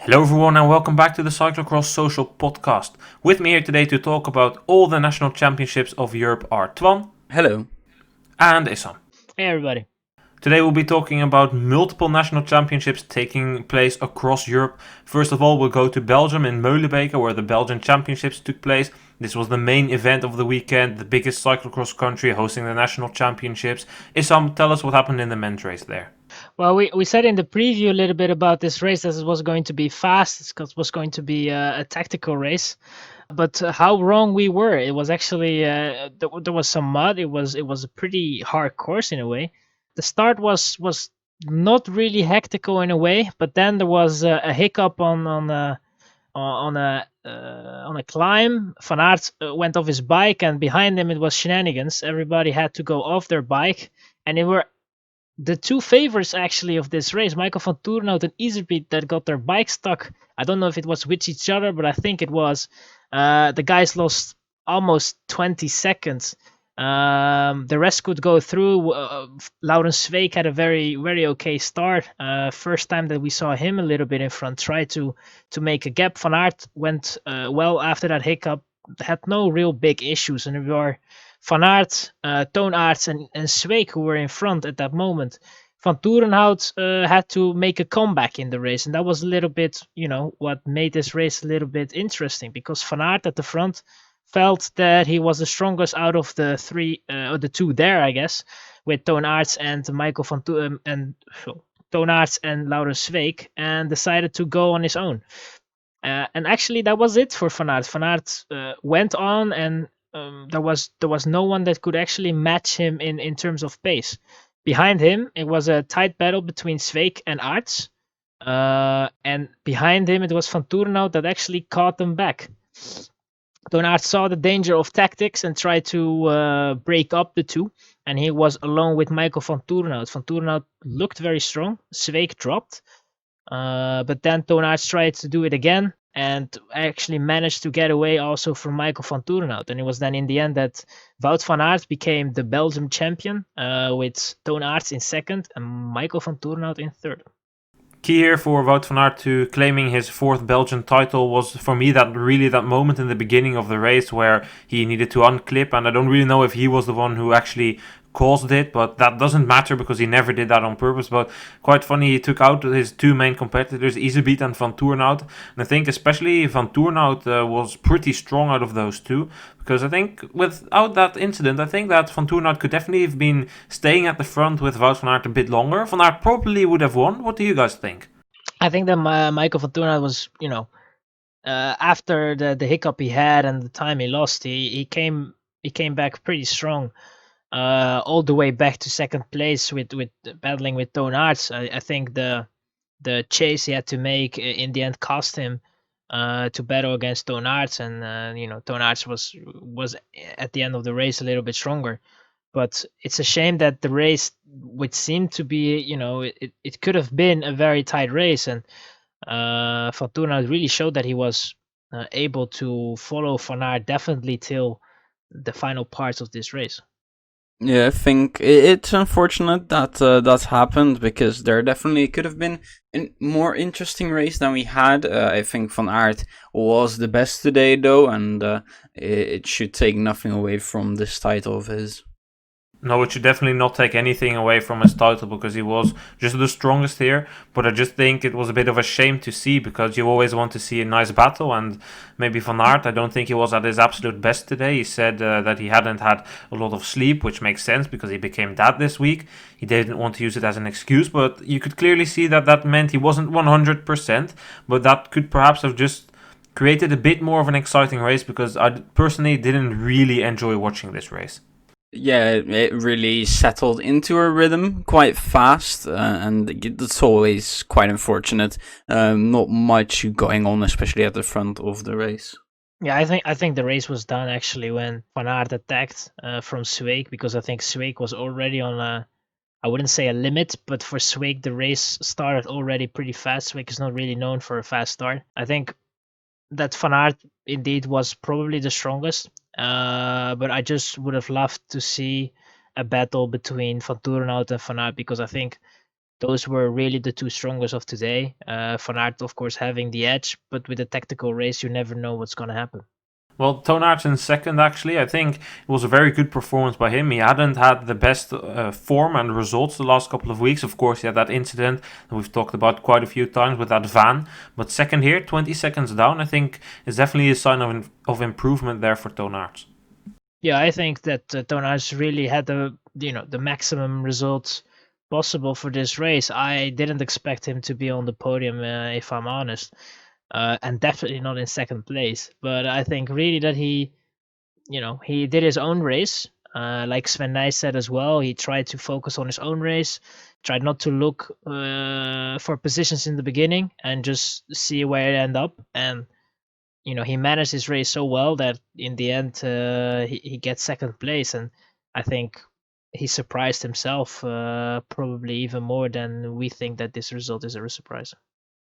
Hello everyone and welcome back to the Cyclocross Social Podcast. With me here today to talk about all the national championships of Europe are Twan. Hello. And Issam. Hey everybody. Today we'll be talking about multiple national championships taking place across Europe. First of all, we'll go to Belgium in Molenbeek, where the Belgian Championships took place. This was the main event of the weekend, the biggest cyclocross country hosting the national championships. Issam, tell us what happened in the men's race there. Well, we said in the preview a little bit about this race that it was going to be fast, it was going to be a tactical race. But how wrong we were. It was actually, there was some mud, it was a pretty hard course in a way. The start was not really hectical in a way, but then there was a hiccup on a climb. Van Aert went off his bike, and behind him it was shenanigans. Everybody had to go off their bike, and it were the two favorites actually of this race, Michael van Toornhout and Iserbyt, that got their bike stuck. I don't know if it was with each other, but I think it was. The guys lost almost 20 seconds. The rest could go through. Laurens Sveek had a very, very okay start. First time that we saw him a little bit in front, tried to make a gap. Van Aert went well after that hiccup, had no real big issues, and we were Van Aert, Toon Aerts and Sveek who were in front at that moment. Van Toornhout had to make a comeback in the race, and that was a little bit, what made this race a little bit interesting, because Van Aert at the front felt that he was the strongest out of the three, or the two there, I guess, with Toon Aerts and Michael van Toorn and Toon Aerts and Laurens Sveek, and decided to go on his own. And actually, that was it for Van Aert. Van Aert went on, and there was no one that could actually match him in terms of pace. Behind him, it was a tight battle between Sveek and Aerts. And behind him, it was Van Toornhout that actually caught them back. Toon Aerts saw the danger of tactics and tried to break up the two. And he was alone with Michael van Toornhout. Van Toornhout looked very strong. Sveek dropped. But then Toon Aerts tried to do it again, and actually managed to get away also from Michael van Toornhout. And it was then in the end that Wout van Aert became the Belgian champion, with Toon Aerts in second and Michael van Toornhout in third. Key here for Wout van Aert to claiming his fourth Belgian title was for me that moment in the beginning of the race where he needed to unclip, and I don't really know if he was the one who actually caused it, but that doesn't matter because he never did that on purpose. But quite funny, he took out his two main competitors, Iserbyt and Van Toornhout, and I think especially Van Toornhout was pretty strong out of those two, because I think without that incident, I think that Van Toornhout could definitely have been staying at the front with Wout van Aert a bit longer. Van Aert probably would have won. What do you guys think? I think that Michael van Toornhout was, after the hiccup he had and the time he lost, he came back pretty strong. All the way back to second place with battling with Toon Aerts. I think the chase he had to make in the end cost him to battle against Toon Aerts, and Toon Aerts was at the end of the race a little bit stronger. But it's a shame that the race, which seemed to be, it could have been a very tight race, and Van Toornhout really showed that he was able to follow Van Aert definitely till the final parts of this race. Yeah, I think it's unfortunate that that happened, because there definitely could have been a more interesting race than we had. I think Van Aert was the best today, though, and it should take nothing away from this title of his. No, it should definitely not take anything away from his title, because he was just the strongest here. But I just think it was a bit of a shame to see, because you always want to see a nice battle. And maybe Van Aert, I don't think he was at his absolute best today. He said that he hadn't had a lot of sleep, which makes sense because he became dad this week. He didn't want to use it as an excuse, but you could clearly see that meant he wasn't 100%. But that could perhaps have just created a bit more of an exciting race, because I personally didn't really enjoy watching this race. Yeah, it really settled into a rhythm quite fast, and it's always quite unfortunate. Not much going on, especially at the front of the race. Yeah, I think the race was done actually when Van Aert attacked from Sveek, because I think Sveek was already on I wouldn't say a limit, but for Sveek the race started already pretty fast. Sveek is not really known for a fast start. I think that Van Aert indeed was probably the strongest. But I just would have loved to see a battle between Van Toornhout and Van Aert, because I think Those were really the two strongest of today. Van Aert, of course, having the edge, but with a tactical race, you never know what's going to happen. Well, Toon Aert's in second, actually. I think it was a very good performance by him. He hadn't had the best form and results the last couple of weeks. Of course, he had that incident that we've talked about quite a few times with that van. But second here, 20 seconds down, I think is definitely a sign of improvement there for Toon Aert. Yeah, I think that Toon Aert really had the maximum results possible for this race. I didn't expect him to be on the podium, if I'm honest. And definitely not in second place. But I think really that he did his own race. Like Sven Nys said as well, he tried to focus on his own race, tried not to look for positions in the beginning and just see where it ended up. And he managed his race so well that in the end he gets second place. And I think he surprised himself probably even more than we think that this result is a surprise.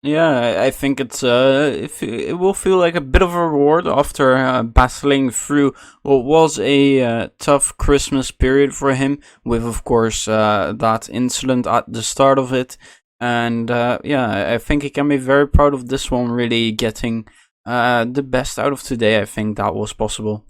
Yeah, I think it will feel like a bit of a reward after battling through what was a tough Christmas period for him, with of course that incident at the start of it, and I think he can be very proud of this one, really getting the best out of today. I think that was possible.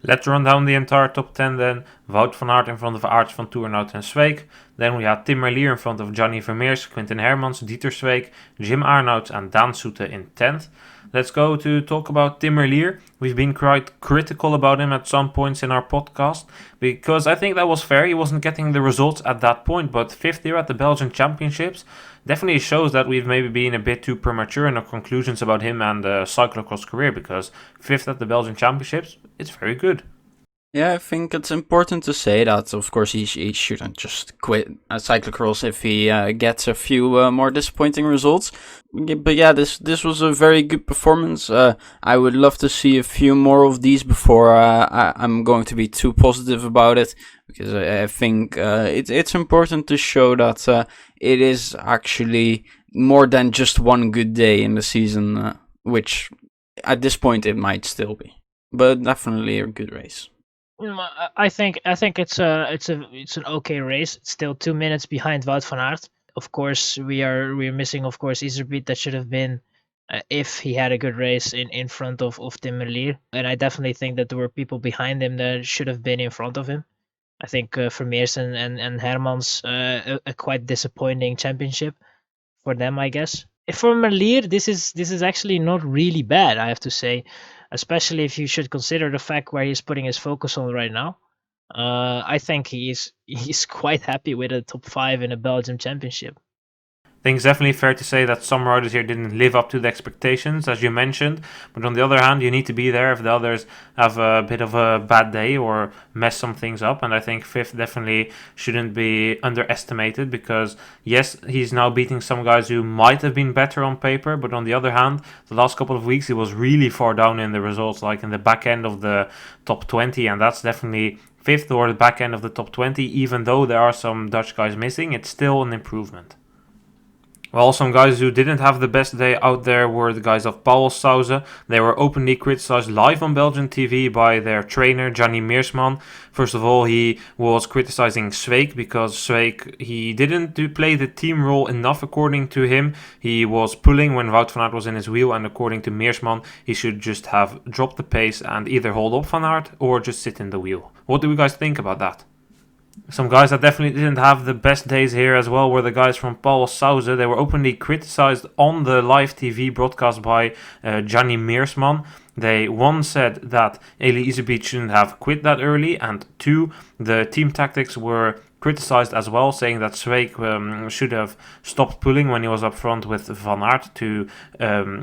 Let's run down the entire top 10 then. Wout van Aert in front of Aerts van Toornout and Sweeck. Then we had Tim Merlier in front of Gianni Vermeers, Quinten Hermans, Dieter Sweeck, Jim Arnouts and Daan Soete in 10th. Let's go to talk about Tim Merlier. We've been quite critical about him at some points in our podcast because I think that was fair. He wasn't getting the results at that point, but 5th here at the Belgian Championships definitely shows that we've maybe been a bit too premature in our conclusions about him and the cyclocross career, because 5th at the Belgian Championships, it's very good. Yeah, I think it's important to say that, of course, he shouldn't just quit cyclocross if he gets a few more disappointing results. But yeah, this was a very good performance. I would love to see a few more of these before I'm going to be too positive about it, because I think it's important to show that it is actually more than just one good day in the season, which at this point it might still be, but definitely a good race. I think it's an okay race. It's still 2 minutes behind Wout van Aert. Of course, we're missing, of course, Iserbyt. That should have been if he had a good race in front of Tim Merlier. And I definitely think that there were people behind him that should have been in front of him. I think Vermeers and Hermans a quite disappointing championship for them, I guess. For Merlier, this is actually not really bad, I have to say, especially if you should consider the fact where he's putting his focus on right now. I think he's quite happy with a top 5 in a Belgian championship. I think it's definitely fair to say that some riders here didn't live up to the expectations, as you mentioned. But on the other hand, you need to be there if the others have a bit of a bad day or mess some things up. And I think 5th definitely shouldn't be underestimated, because yes, he's now beating some guys who might have been better on paper. But on the other hand, the last couple of weeks he was really far down in the results, like in the back end of the top 20. And that's definitely 5th or the back end of the top 20. Even though there are some Dutch guys missing, it's still an improvement. Well, some guys who didn't have the best day out there were the guys of Pauwelsauze. They were openly criticized live on Belgian TV by their trainer, Gianni Meersman. First of all, he was criticizing Sweeck because Sweeck, he didn't play the team role enough according to him. He was pulling when Wout van Aert was in his wheel, and according to Meersman, he should just have dropped the pace and either hold up Van Aert or just sit in the wheel. What do you guys think about that? Some guys that definitely didn't have the best days here as well were the guys from Pauwelsauze. They were openly criticized on the live TV broadcast by Gianni Meersman. They, one, said that Eli Iserbyt shouldn't have quit that early, and 2, the team tactics were criticized as well, saying that Sweeck should have stopped pulling when he was up front with Van Aert to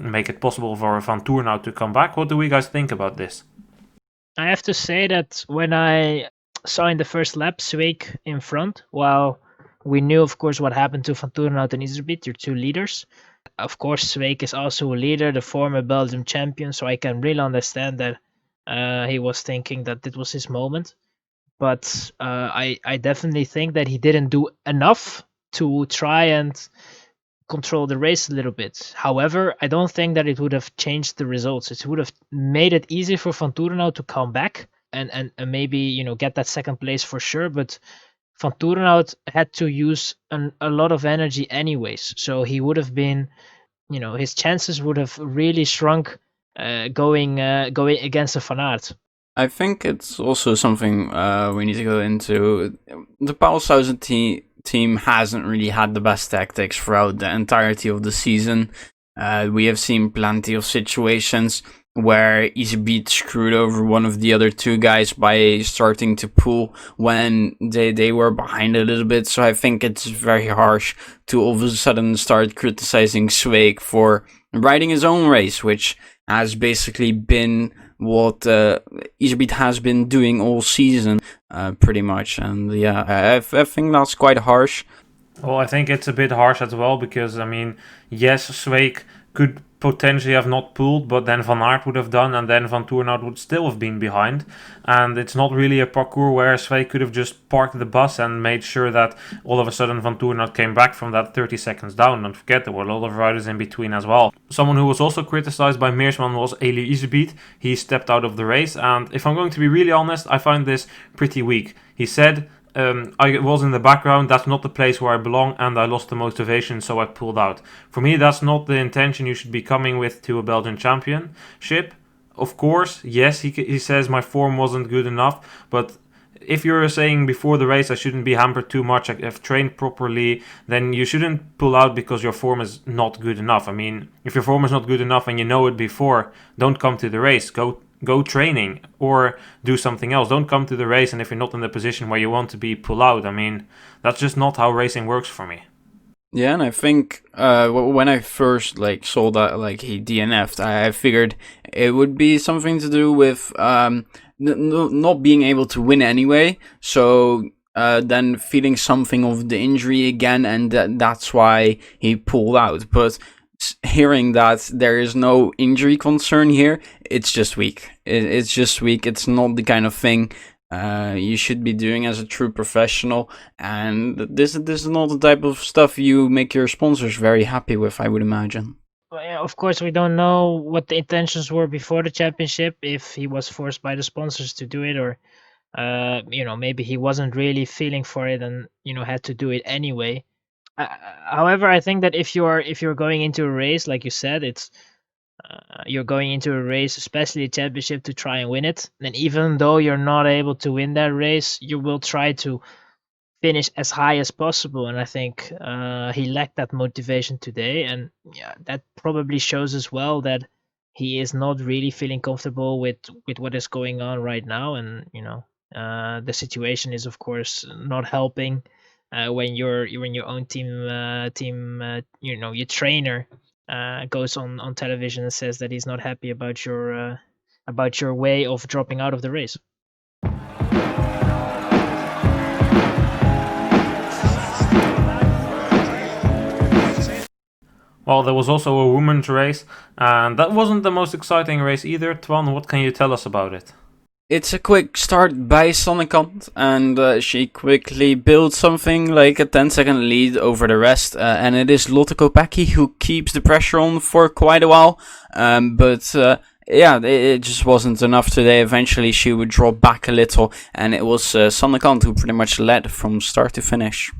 make it possible for Van Toornout to come back. What do we guys think about this? I have to say that when I saw in the first lap Sweeck in front, while we knew, of course, what happened to Van Toornout and Iserbyt, your 2 leaders. Of course, Sweeck is also a leader, the former Belgian champion, so I can really understand that he was thinking that it was his moment. But I definitely think that he didn't do enough to try and control the race a little bit. However, I don't think that it would have changed the results. It would have made it easier for Van Toornout to come back and maybe get that second place for sure. But Van Toerenhout had to use a lot of energy anyways, so he would have been, his chances would have really shrunk going against a Van Aert. I think it's also something we need to go into. The Paulshausen team hasn't really had the best tactics throughout the entirety of the season. We have seen plenty of situations where Iserbyt screwed over one of the other two guys by starting to pull when they were behind a little bit. So I think it's very harsh to all of a sudden start criticizing Zweek for riding his own race, which has basically been what Iserbyt has been doing all season, pretty much. And yeah, I think that's quite harsh. Well, I think it's a bit harsh as well because, yes, Zweek could potentially have not pulled, but then Van Aert would have done, and then Van Toerenhout would still have been behind. And it's not really a parcours where Zweek could have just parked the bus and made sure that all of a sudden Van Toerenhout came back from that 30 seconds down. Don't forget, there were a lot of riders in between as well. Someone who was also criticized by Meersman was Eli Iserbyt. He stepped out of the race, and if I'm going to be really honest, I find this pretty weak. He said, I was in the background, that's not the place where I belong, and I lost the motivation, so I pulled out. For me, that's not the intention you should be coming with to a Belgian championship. Of course, yes, he says my form wasn't good enough, but if you're saying before the race I shouldn't be hampered too much, I've trained properly, then you shouldn't pull out because your form is not good enough. If your form is not good enough and you know it before, don't come to the race. Go training or do something else. Don't come to the race, and if you're not in the position where you want to be, pull out. That's just not how racing works for me. Yeah, and I think when I first saw that he DNF'd, I figured it would be something to do with not being able to win anyway. So then feeling something of the injury again, and that's why he pulled out. But hearing that there is no injury concern here, it's just weak. It's just weak. It's not the kind of thing you should be doing as a true professional, and this is not the type of stuff you make your sponsors very happy with, I would imagine. Well, yeah, of course, we don't know what the intentions were before the championship, if he was forced by the sponsors to do it, or maybe he wasn't really feeling for it and had to do it anyway. However, I think that if you're going into a race, like you said, it's you're going into a race, especially a championship, to try and win it. And even though you're not able to win that race, you will try to finish as high as possible. And I think he lacked that motivation today, and yeah, that probably shows as well that he is not really feeling comfortable with what is going on right now. And the situation is of course not helping. When your own team, your trainer goes on television and says that he's not happy about your way of dropping out of the race. Well, there was also a women's race, and that wasn't the most exciting race either. Twan, what can you tell us about it? It's a quick start by Cant, and she quickly built something like a 10-second lead over the rest, and it is Lotte Kopecky who keeps the pressure on for quite a while, but it just wasn't enough today. Eventually she would drop back a little, and it was Cant who pretty much led from start to finish.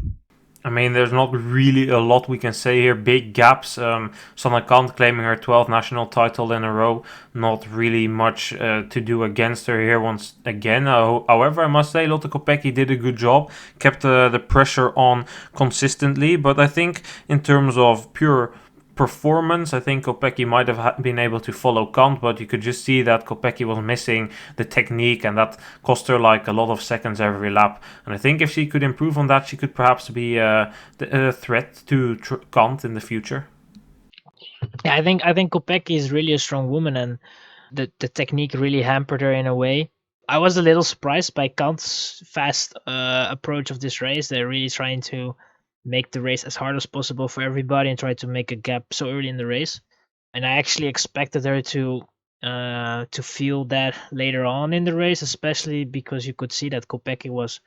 There's not really a lot we can say here. Big gaps. Cant claiming her 12th national title in a row. Not really much to do against her here once again. However, I must say Lotte Kopecky did a good job. Kept the pressure on consistently. But I think in terms of pure performance, I think Kopecky might have been able to follow Cant, but you could just see that Kopecky was missing the technique, and that cost her a lot of seconds every lap. And I think if she could improve on that, she could perhaps be a threat to Cant in the future. Yeah, I think Kopecky is really a strong woman, and the technique really hampered her in a way. I was a little surprised by Cant's fast approach of this race. They're really trying to make the race as hard as possible for everybody and try to make a gap so early in the race. And I actually expected her to feel that later on in the race, especially because you could see that Kopecky was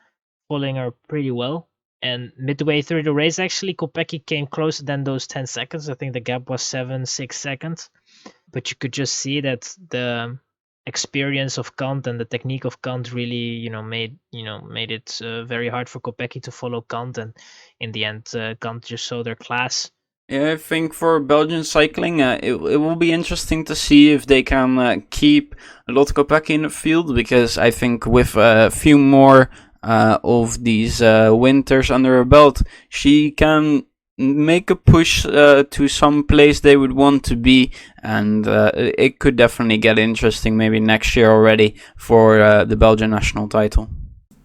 following her pretty well. And midway through the race, actually, Kopecky came closer than those 10 seconds. I think the gap was 7-6 seconds. But you could just see that the experience of Cant and the technique of Cant really made it very hard for Kopecky to follow Cant, and in the end Cant just saw their class. Yeah, I think for Belgian cycling, it will be interesting to see if they can keep Lotte Kopecky in the field, because I think with a few more of these winters under her belt, she can make a push to some place they would want to be, and it could definitely get interesting maybe next year already for the Belgian national title.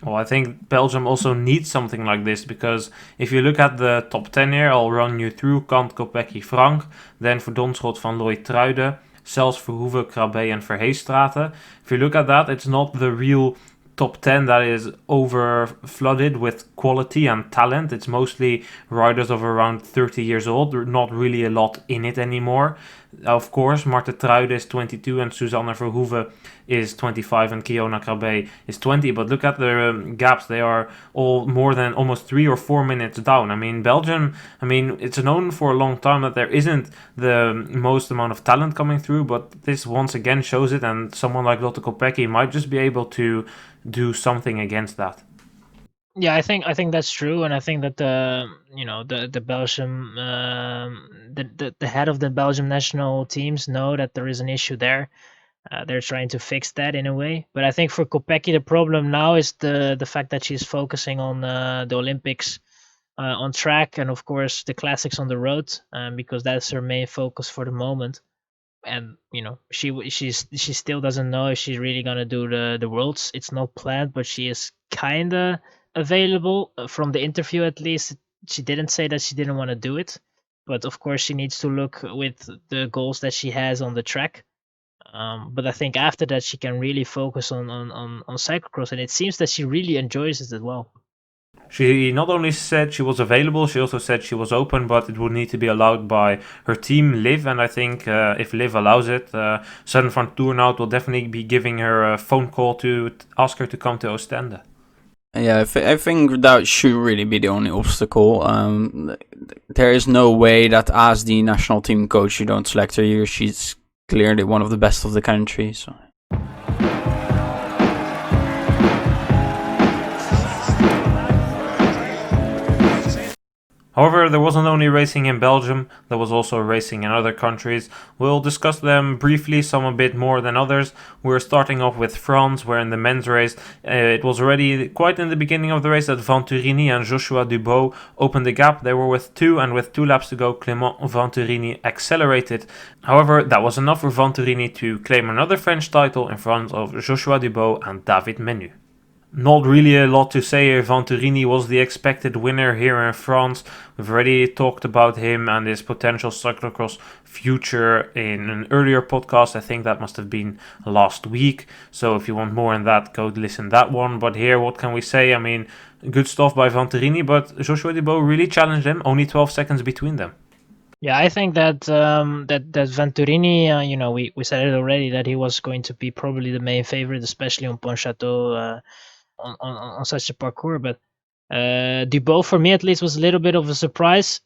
Well, I think Belgium also needs something like this, because if you look at the top 10 here, I'll run you through: Cant, Kopecky, Frank, then Verdonschot, Van Looy, Truide, Sels, Verhoeven, Krabbe and Verheestraten. If you look at that, it's not the real top 10 that is over flooded with quality and talent. It's mostly riders of around 30 years old. There's not really a lot in it anymore. Of course, Marta Truide is 22 and Suzanne Verhoeven is 25 and Kiona Krabbe is 20. But look at the gaps. They are all more than almost 3 or 4 minutes down. I mean, Belgium, it's known for a long time that there isn't the most amount of talent coming through, but this once again shows it, and someone like Lotte Kopecky might just be able to do something against that. Yeah, I think that's true, and I think that the Belgium the head of the Belgium national teams know that there is an issue there. They're trying to fix that in a way, but I think for Kopecky the problem now is the fact that she's focusing on the Olympics on track, and of course the classics on the road, because that's her main focus for the moment. And she still doesn't know if she's really gonna do the worlds. It's not planned, but she is kinda available. From the interview at least, she didn't say that she didn't want to do it, but of course she needs to look with the goals that she has on the track. But I think after that she can really focus on cyclocross, and it seems that she really enjoys it as well. She not only said she was available, she also said she was open, but it would need to be allowed by her team, Liv. And I think if Liv allows it, Sven van Toornout will definitely be giving her a phone call to ask her to come to Ostende. Yeah, I think that should really be the only obstacle. There is no way that as the national team coach you don't select her. She's clearly one of the best of the country. So. However, there wasn't only racing in Belgium, there was also racing in other countries. We'll discuss them briefly, some a bit more than others. We're starting off with France, where in the men's race, it was already quite in the beginning of the race that Venturini and Joshua Dubois opened the gap. They were with 2, and with 2 laps to go, Clément Venturini accelerated. However, that was enough for Venturini to claim another French title in front of Joshua Dubois and David Menu. Not really a lot to say here. Venturini was the expected winner here in France. We've already talked about him and his potential cyclocross future in an earlier podcast. I think that must have been last week. So if you want more on that, go listen to that one. But here, what can we say? I mean, good stuff by Venturini, but Joshua Dubois really challenged him. Only 12 seconds between them. Yeah, I think that that Venturini, we said it already, that he was going to be probably the main favorite, especially on Pontchâteau. On such a parcours, but Dubois, for me at least, was a little bit of a surprise.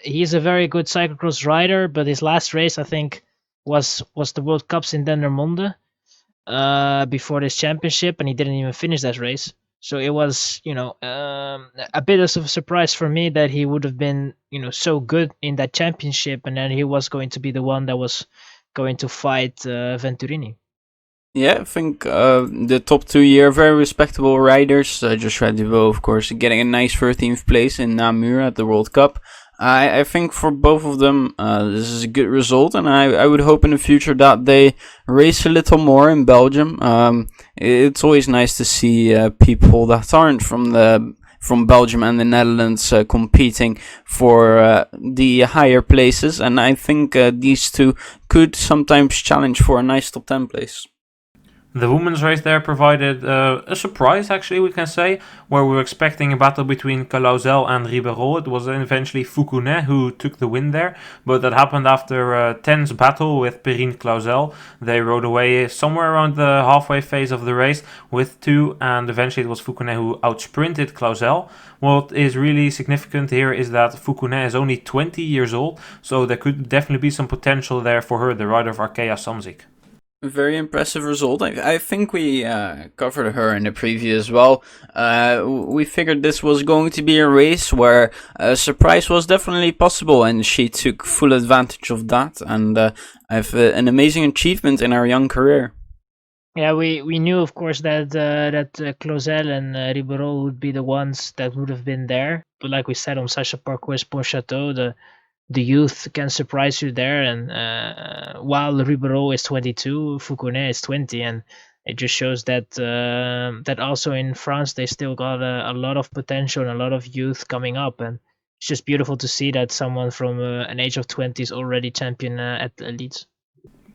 He's a very good cyclocross rider, but his last race, I think, was the World Cups in Dendermonde before this championship, and he didn't even finish that race. So it was, a bit of a surprise for me that he would have been, so good in that championship, and then he was going to be the one that was going to fight Venturini. Yeah, I think the top 2 here, very respectable riders. Joshua Dubois, of course, getting a nice 13th place in Namur at the World Cup. I think for both of them, this is a good result, and I would hope in the future that they race a little more in Belgium. It's always nice to see people that aren't from Belgium and the Netherlands competing for the higher places, and I think these two could sometimes challenge for a nice top 10 place. The women's race there provided a surprise, actually, we can say, where we were expecting a battle between Clauzel and Ribeiro. It was eventually Foucounet who took the win there, but that happened after a tense battle with Perrine Clauzel. They rode away somewhere around the halfway phase of the race with 2, and eventually it was Foucounet who outsprinted Clauzel. What is really significant here is that Foucounet is only 20 years old, so there could definitely be some potential there for her, the rider of Arkea Samsic. Very impressive result. I think we covered her in the preview as well. We figured this was going to be a race where a surprise was definitely possible, and she took full advantage of that, and have an amazing achievement in her young career. Yeah, we knew, of course, that Clausel and Ribeiro would be the ones that would have been there. But like we said, on such a parcours as Pontchâteau, the youth can surprise you there. And while Ribeiro is 22, Foucounet is 20, and it just shows that that also in France they still got a lot of potential and a lot of youth coming up. And it's just beautiful to see that someone from an age of 20 is already champion at the elites.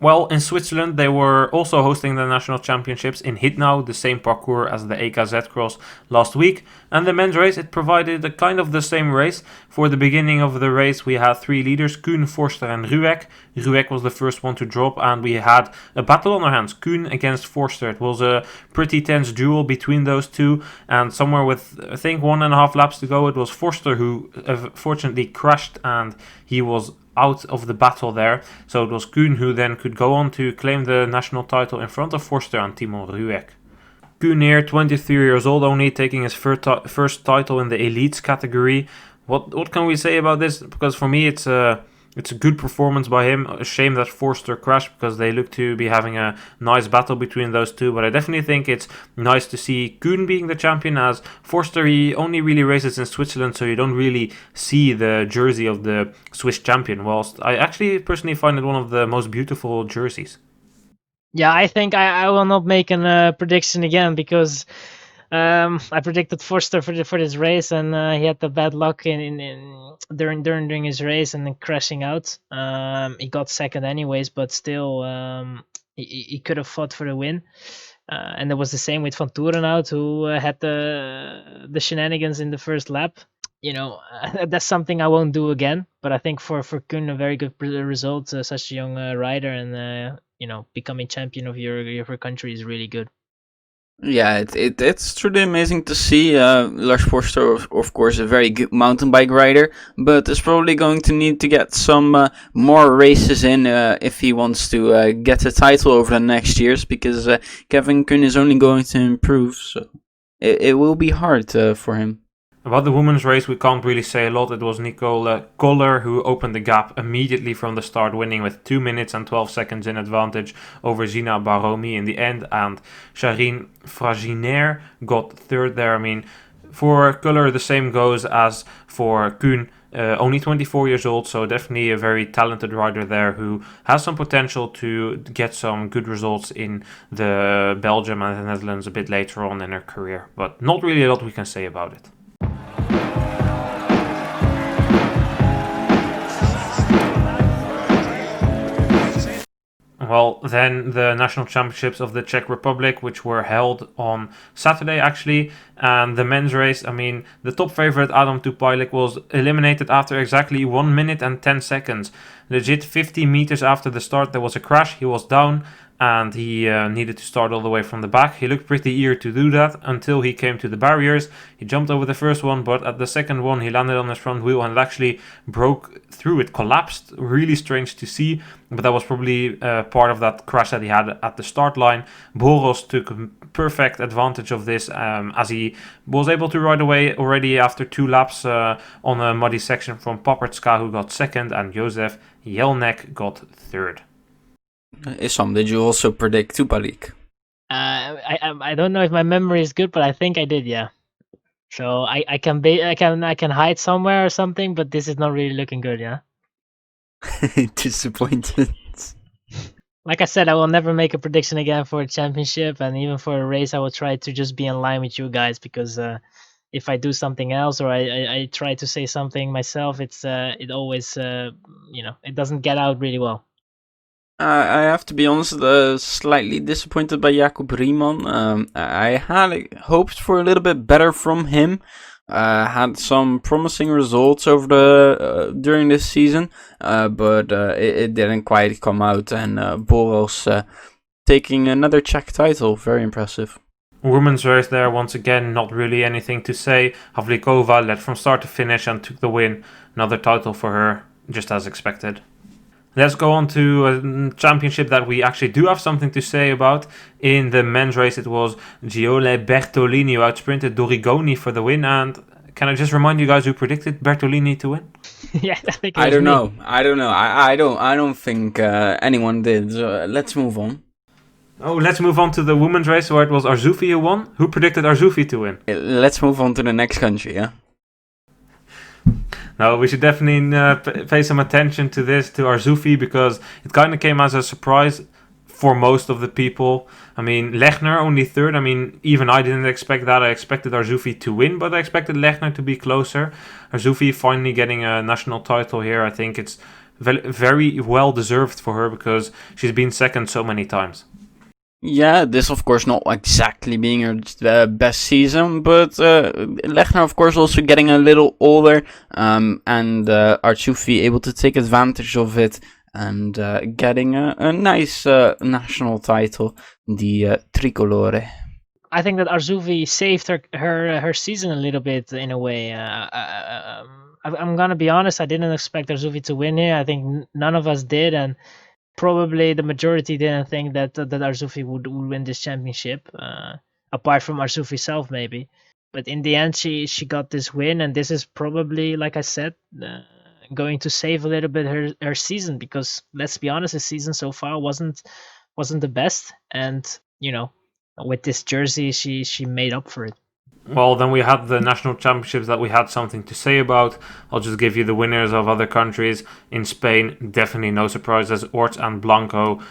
Well, in Switzerland, they were also hosting the national championships in Hitnau, the same parcours as the EKZ Cross last week. And the men's race, it provided a kind of the same race. For the beginning of the race, we had three leaders, Kuhn, Forster and Rueck. Rueck was the first one to drop, and we had a battle on our hands, Kuhn against Forster. It was a pretty tense duel between those two, and somewhere with, I think, 1.5 laps to go, it was Forster who fortunately crashed, and he was out of the battle there. So it was Kuhn who then could go on to claim the national title in front of Forster and Timon Rueck. Kuhn here, 23 years old only, taking his first title in the elites category. What can we say about this? Because for me it's a good performance by him. A shame that Forster crashed, because they look to be having a nice battle between those two. But I definitely think it's nice to see Kuhn being the champion, as Forster, he only really races in Switzerland, so you don't really see the jersey of the Swiss champion, whilst I actually personally find it one of the most beautiful jerseys. Yeah, I think I will not make a prediction again, because I predicted Forster for this race, and he had the bad luck during his race and then crashing out. He got second anyways, but still he could have fought for the win. And it was the same with Van Toerenhout, who had the shenanigans in the first lap. You know, that's something I won't do again. But I think for Kuhn, a very good result, such a young rider, and becoming champion of your country is really good. Yeah, it's truly amazing to see. Lars Forster, of course, a very good mountain bike rider, but is probably going to need to get some more races in if he wants to get a title over the next years, because Kevin Kuhn is only going to improve, so it will be hard for him. About the women's race, we can't really say a lot. It was Nicole Koller who opened the gap immediately from the start, winning with 2 minutes and 12 seconds in advantage over Gina Baromi in the end, and Charine Fraginaire got third there. I mean, for Koller, the same goes as for Kuhn. Only 24 years old, so definitely a very talented rider there who has some potential to get some good results in the Belgium and the Netherlands a bit later on in her career. But not really a lot we can say about it. Well, then the national championships of the Czech Republic, which were held on Saturday actually, and the men's race, I mean, the top favorite Adam Tupajlik was eliminated after exactly 1 minute and 10 seconds. Legit 50 meters after the start there was a crash, he was down, and he needed to start all the way from the back. He looked pretty eager to do that until he came to the barriers. He jumped over the first one, but at the second one he landed on his front wheel and it actually broke through. It collapsed. Really strange to see, but that was probably part of that crash that he had at the start line. Boros took perfect advantage of this, as he was able to ride away already after 2 laps on a muddy section from Papertska, who got second, and Josef Jelnek got third. Issam, did you also predict Tupajlik? I don't know if my memory is good, but I think I did, yeah. So I can hide somewhere or something, but this is not really looking good, yeah. Disappointed. Like I said, I will never make a prediction again for a championship, and even for a race, I will try to just be in line with you guys, because if I do something else or I try to say something myself, it always it doesn't get out really well. I have to be honest, slightly disappointed by Jakob Riemann. I had hoped for a little bit better from him. Had some promising results during this season, but it didn't quite come out. And Boros taking another Czech title, very impressive. Women's race there, once again, not really anything to say. Havlikova led from start to finish and took the win. Another title for her, just as expected. Let's go on to a championship that we actually do have something to say about. In the men's race, it was Giole Bertolini who outsprinted Dorigoni for the win. And can I just remind you guys who predicted Bertolini to win? Yeah, I think I don't know. I don't think anyone did. So let's move on. Oh, let's move on to the women's race where it was Arzoufi who won. Who predicted Arzoufi to win? Let's move on to the next country, yeah? No, we should definitely pay some attention to this, to Arzoufi, because it kind of came as a surprise for most of the people. I mean, Lechner only third. I mean, even I didn't expect that. I expected Arzoufi to win, but I expected Lechner to be closer. Arzoufi finally getting a national title here. I think it's very well deserved for her because she's been second so many times. Yeah, this of course not exactly being her best season, but Lechner of course also getting a little older, and Arzoufi able to take advantage of it and getting a nice national title, the Tricolore. I think that Arzoufi saved her season a little bit in a way. I'm gonna be honest, I didn't expect Arzoufi to win here. I think none of us did, and probably the majority didn't think that Arzoufi would win this championship, apart from Arzoufi herself maybe. But in the end, she got this win, and this is probably, like I said, going to save a little bit her season, because let's be honest, the season so far wasn't the best, and with this jersey she made up for it. Well, then we had the national championships that we had something to say about. I'll just give you the winners of other countries. In Spain, definitely no surprises. Aert and Blanco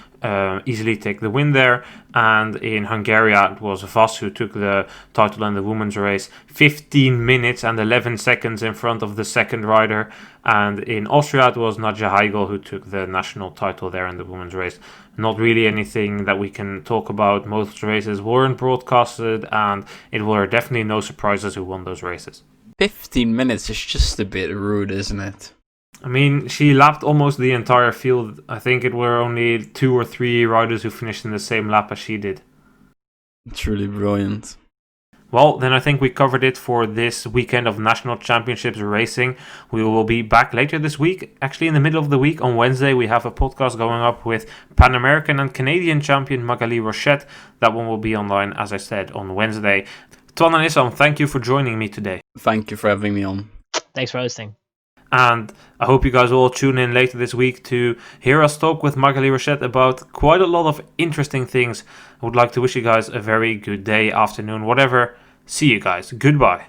easily take the win there. And in Hungary, it was Vas who took the title in the women's race. 15 minutes and 11 seconds in front of the second rider. And in Austria, it was Nadja Heigl who took the national title there in the women's race. Not really anything that we can talk about. Most races weren't broadcasted, and it were definitely no surprises who won those races. 15 minutes is just a bit rude, isn't it? I mean, she lapped almost the entire field. I think it were only 2 or 3 riders who finished in the same lap as she did. Truly brilliant. Well, then I think we covered it for this weekend of National Championships racing. We will be back later this week. Actually, in the middle of the week, on Wednesday, we have a podcast going up with Pan American and Canadian champion Magali Rochette. That one will be online, as I said, on Wednesday. Twan and Issam, thank you for joining me today. Thank you for having me on. Thanks for hosting. And I hope you guys will tune in later this week to hear us talk with Magali Rochette about quite a lot of interesting things. I would like to wish you guys a very good day, afternoon, whatever. See you guys. Goodbye.